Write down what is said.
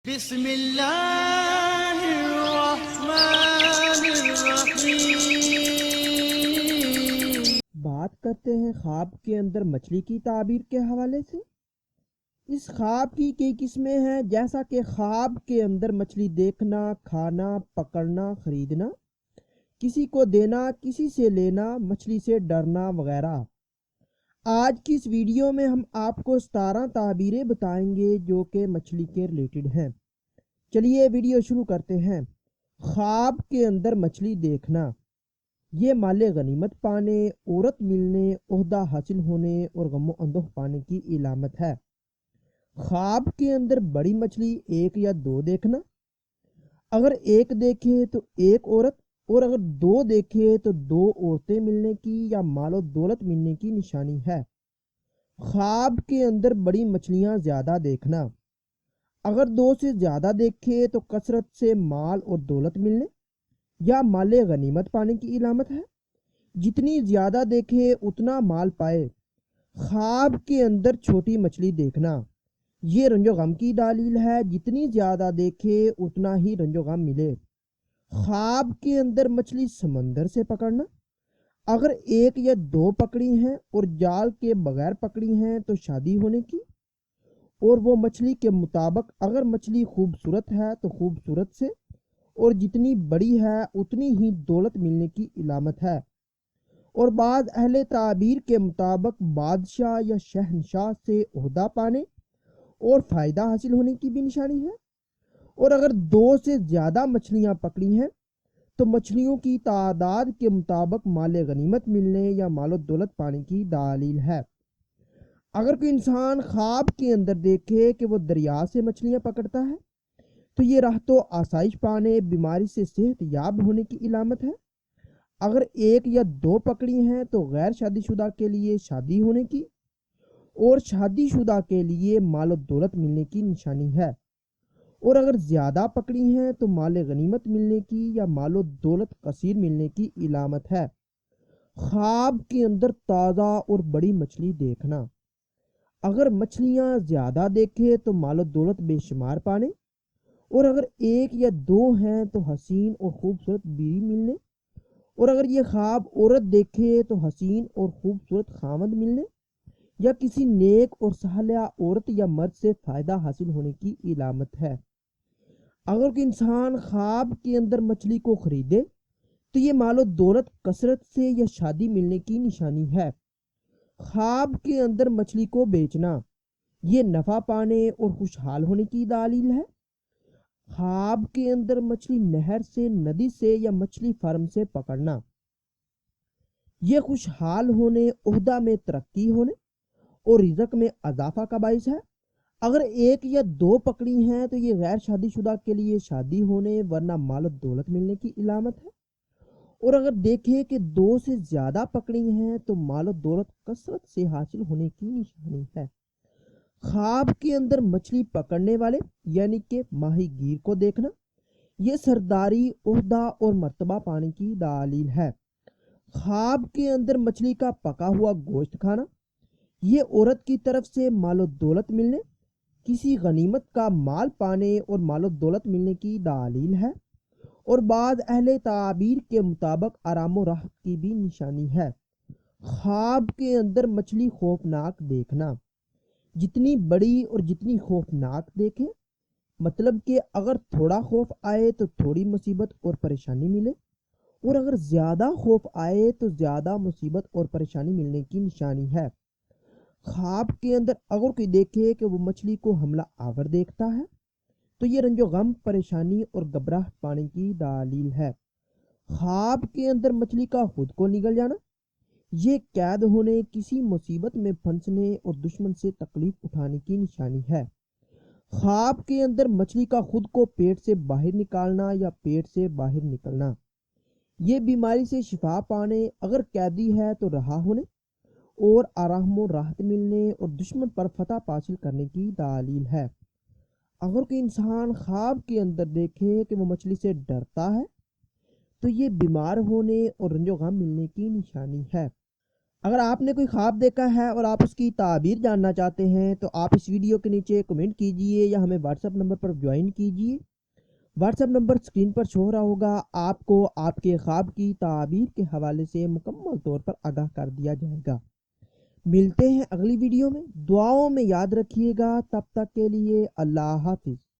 بسم اللہ الرحمن الرحیم۔ بات کرتے ہیں خواب کے اندر مچھلی کی تعبیر کے حوالے سے۔ اس خواب کی کئی قسمیں ہیں، جیسا کہ خواب کے اندر مچھلی دیکھنا، کھانا، پکڑنا، خریدنا، کسی کو دینا، کسی سے لینا، مچھلی سے ڈرنا وغیرہ۔ آج کی اس ویڈیو میں ہم آپ کو 17 تعبیریں بتائیں گے جو کہ مچھلی کے ریلیٹڈ ہیں۔ چلیے ویڈیو شروع کرتے ہیں۔ خواب کے اندر مچھلی دیکھنا، یہ مال غنیمت پانے، عورت ملنے، عہدہ حاصل ہونے اور غم و اندوہ پانے کی علامت ہے۔ خواب کے اندر بڑی مچھلی 1 یا 2 دیکھنا، اگر 1 دیکھے تو 1 عورت، اور اگر 2 دیکھے تو 2 عورتیں ملنے کی یا مال و دولت ملنے کی نشانی ہے۔ خواب کے اندر بڑی مچھلیاں زیادہ دیکھنا، اگر 2 سے زیادہ دیکھے تو کثرت سے مال اور دولت ملنے یا مال غنیمت پانے کی علامت ہے۔ جتنی زیادہ دیکھے اتنا مال پائے۔ خواب کے اندر چھوٹی مچھلی دیکھنا، یہ رنج و غم کی دلیل ہے، جتنی زیادہ دیکھے اتنا ہی رنج و غم ملے۔ خواب کے اندر مچھلی سمندر سے پکڑنا، اگر 1 یا 2 پکڑی ہیں اور جال کے بغیر پکڑی ہیں تو شادی ہونے کی، اور وہ مچھلی کے مطابق اگر مچھلی خوبصورت ہے تو خوبصورت سے، اور جتنی بڑی ہے اتنی ہی دولت ملنے کی علامت ہے۔ اور بعض اہل تعبیر کے مطابق بادشاہ یا شہنشاہ سے عہدہ پانے اور فائدہ حاصل ہونے کی بھی نشانی ہے۔ اور اگر 2 سے زیادہ مچھلیاں پکڑی ہیں تو مچھلیوں کی تعداد کے مطابق مال غنیمت ملنے یا مال و دولت پانے کی دلیل ہے۔ اگر کوئی انسان خواب کے اندر دیکھے کہ وہ دریا سے مچھلیاں پکڑتا ہے تو یہ راحت و آسائش پانے، بیماری سے صحت یاب ہونے کی علامت ہے۔ اگر 1 یا 2 پکڑی ہیں تو غیر شادی شدہ کے لیے شادی ہونے کی اور شادی شدہ کے لیے مال و دولت ملنے کی نشانی ہے۔ اور اگر زیادہ پکڑی ہیں تو مال غنیمت ملنے کی یا مال و دولت کثیر ملنے کی علامت ہے۔ خواب کے اندر تازہ اور بڑی مچھلی دیکھنا، اگر مچھلیاں زیادہ دیکھے تو مال و دولت بے شمار پانے، اور اگر 1 یا 2 ہیں تو حسین اور خوبصورت بیوی ملنے، اور اگر یہ خواب عورت دیکھے تو حسین اور خوبصورت خامد ملنے یا کسی نیک اور صالحہ عورت یا مرد سے فائدہ حاصل ہونے کی علامت ہے۔ اگر کوئی انسان خواب کے اندر مچھلی کو خریدے تو یہ مال و دولت کثرت سے یا شادی ملنے کی نشانی ہے۔ خواب کے اندر مچھلی کو بیچنا، یہ نفع پانے اور خوشحال ہونے کی دلیل ہے۔ خواب کے اندر مچھلی نہر سے، ندی سے یا مچھلی فارم سے پکڑنا، یہ خوشحال ہونے، عہدہ میں ترقی ہونے اور رزق میں اضافہ کا باعث ہے۔ اگر 1 یا 2 پکڑی ہیں تو یہ غیر شادی شدہ کے لیے شادی ہونے ورنہ مال و دولت ملنے کی علامت ہے۔ اور اگر دیکھے کہ 2 سے زیادہ پکڑی ہیں تو مال و دولت کثرت سے حاصل ہونے کی نشانی ہے۔ خواب کے اندر مچھلی پکڑنے والے یعنی کہ ماہی گیر کو دیکھنا، یہ سرداری، عہدہ اور مرتبہ پانے کی دلیل ہے۔ خواب کے اندر مچھلی کا پکا ہوا گوشت کھانا، یہ عورت کی طرف سے مال و دولت ملنے، کسی غنیمت کا مال پانے اور مال و دولت ملنے کی دلیل ہے۔ اور بعض اہل تعبیر کے مطابق آرام و راحت کی بھی نشانی ہے۔ خواب کے اندر مچھلی خوفناک دیکھنا، جتنی بڑی اور جتنی خوفناک دیکھے، مطلب کہ اگر تھوڑا خوف آئے تو تھوڑی مصیبت اور پریشانی ملے، اور اگر زیادہ خوف آئے تو زیادہ مصیبت اور پریشانی ملنے کی نشانی ہے۔ خواب کے اندر اگر کوئی دیکھے کہ وہ مچھلی کو حملہ آور دیکھتا ہے تو یہ رنج و غم، پریشانی اور گھبراہٹ پانے کی دلیل ہے۔ خواب کے اندر مچھلی کا خود کو نگل جانا، یہ قید ہونے، کسی مصیبت میں پھنسنے اور دشمن سے تکلیف اٹھانے کی نشانی ہے۔ خواب کے اندر مچھلی کا خود کو پیٹ سے باہر نکالنا یا پیٹ سے باہر نکلنا، یہ بیماری سے شفا پانے، اگر قیدی ہے تو رہا ہونے اور آرام و راحت ملنے اور دشمن پر فتح حاصل کرنے کی دلیل ہے۔ اگر کوئی انسان خواب کے اندر دیکھے کہ وہ مچھلی سے ڈرتا ہے تو یہ بیمار ہونے اور رنج و غم ملنے کی نشانی ہے۔ اگر آپ نے کوئی خواب دیکھا ہے اور آپ اس کی تعبیر جاننا چاہتے ہیں تو آپ اس ویڈیو کے نیچے کمنٹ کیجئے یا ہمیں واٹس ایپ نمبر پر جوائن کیجئے. واٹس ایپ نمبر اسکرین پر شو ہو رہا ہوگا. آپ کو آپ کے خواب کی تعبیر کے حوالے سے مکمل طور پر آگاہ کر دیا جائے گا. ملتے ہیں اگلی ویڈیو میں. دعاؤں میں یاد رکھیے گا. تب تک کے لیے اللہ حافظ.